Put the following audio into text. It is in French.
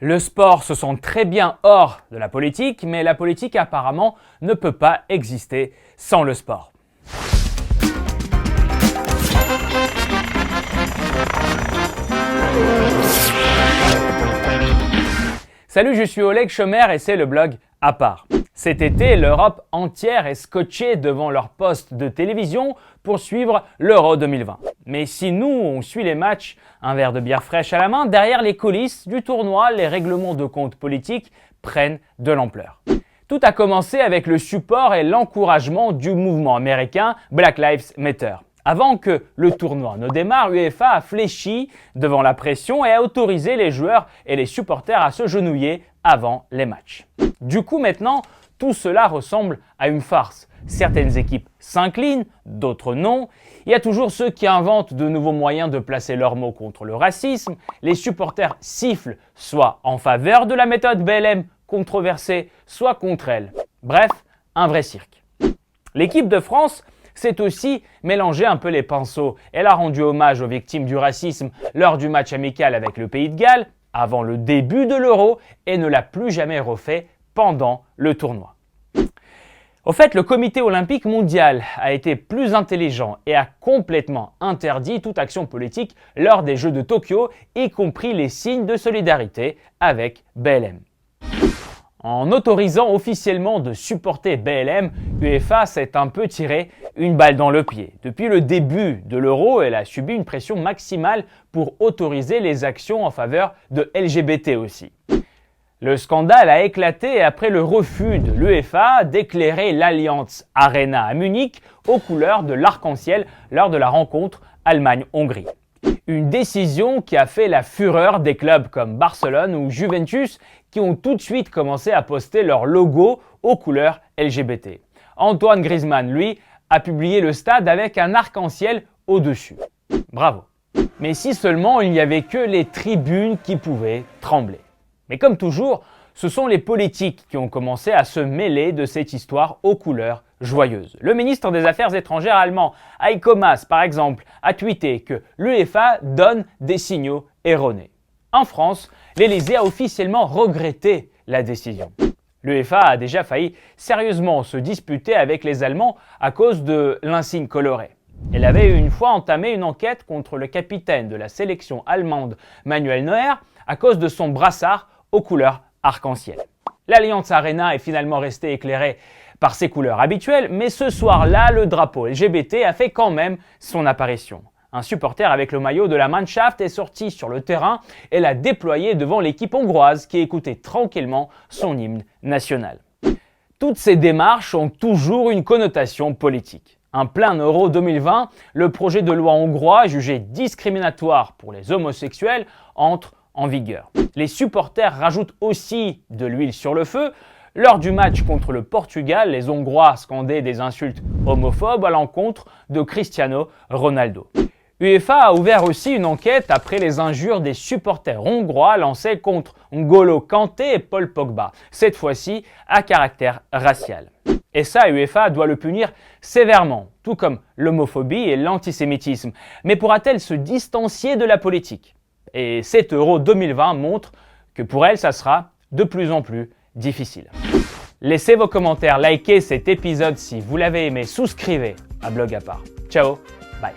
Le sport se sent très bien hors de la politique, mais la politique apparemment ne peut pas exister sans le sport. Salut, je suis Oleg Schomer et c'est le blog À part. Cet été, l'Europe entière est scotchée devant leur poste de télévision pour suivre l'Euro 2020. Mais si nous, on suit les matchs, un verre de bière fraîche à la main, derrière les coulisses du tournoi, les règlements de compte politiques prennent de l'ampleur. Tout a commencé avec le support et l'encouragement du mouvement américain Black Lives Matter. Avant que le tournoi ne démarre, UEFA a fléchi devant la pression et a autorisé les joueurs et les supporters à se genouiller avant les matchs. Du coup, maintenant, tout cela ressemble à une farce. Certaines équipes s'inclinent, d'autres non. Il y a toujours ceux qui inventent de nouveaux moyens de placer leurs mots contre le racisme. Les supporters sifflent soit en faveur de la méthode BLM controversée, soit contre elle. Bref, un vrai cirque. L'équipe de France s'est aussi mélangé un peu les pinceaux. Elle a rendu hommage aux victimes du racisme lors du match amical avec le Pays de Galles, avant le début de l'Euro, et ne l'a plus jamais refait pendant le tournoi. Au fait, le comité olympique mondial a été plus intelligent et a complètement interdit toute action politique lors des Jeux de Tokyo, y compris les signes de solidarité avec BLM. En autorisant officiellement de supporter BLM, UEFA s'est un peu tiré une balle dans le pied. Depuis le début de l'Euro, elle a subi une pression maximale pour autoriser les actions en faveur de LGBT aussi. Le scandale a éclaté après le refus de l'UEFA d'éclairer l'Allianz Arena à Munich aux couleurs de l'arc-en-ciel lors de la rencontre Allemagne-Hongrie. Une décision qui a fait la fureur des clubs comme Barcelone ou Juventus qui ont tout de suite commencé à poster leur logo aux couleurs LGBT. Antoine Griezmann, lui, a publié le stade avec un arc-en-ciel au-dessus. Bravo. Mais si seulement il n'y avait que les tribunes qui pouvaient trembler. Mais comme toujours, ce sont les politiques qui ont commencé à se mêler de cette histoire aux couleurs joyeuses. Le ministre des Affaires étrangères allemand, Heiko Maas, par exemple, a tweeté que l'UEFA donne des signaux erronés. En France, l'Élysée a officiellement regretté la décision. L'UEFA a déjà failli sérieusement se disputer avec les Allemands à cause de l'insigne coloré. Elle avait une fois entamé une enquête contre le capitaine de la sélection allemande Manuel Neuer à cause de son brassard aux couleurs arc-en-ciel. L'Allianz Arena est finalement restée éclairée par ses couleurs habituelles, mais ce soir-là, le drapeau LGBT a fait quand même son apparition. Un supporter avec le maillot de la Mannschaft est sorti sur le terrain et l'a déployé devant l'équipe hongroise qui écoutait tranquillement son hymne national. Toutes ces démarches ont toujours une connotation politique. En plein Euro 2020, le projet de loi hongrois jugé discriminatoire pour les homosexuels entre en vigueur. Les supporters rajoutent aussi de l'huile sur le feu. Lors du match contre le Portugal, les Hongrois scandaient des insultes homophobes à l'encontre de Cristiano Ronaldo. UEFA a ouvert aussi une enquête après les injures des supporters hongrois lancées contre N'Golo Kanté et Paul Pogba, cette fois-ci à caractère racial. Et ça, UEFA doit le punir sévèrement, tout comme l'homophobie et l'antisémitisme. Mais pourra-t-elle se distancier de la politique ? Et cet Euro 2020 montre que pour elle, ça sera de plus en plus difficile. Laissez vos commentaires, likez cet épisode si vous l'avez aimé, souscrivez à Blog à part. Ciao, bye.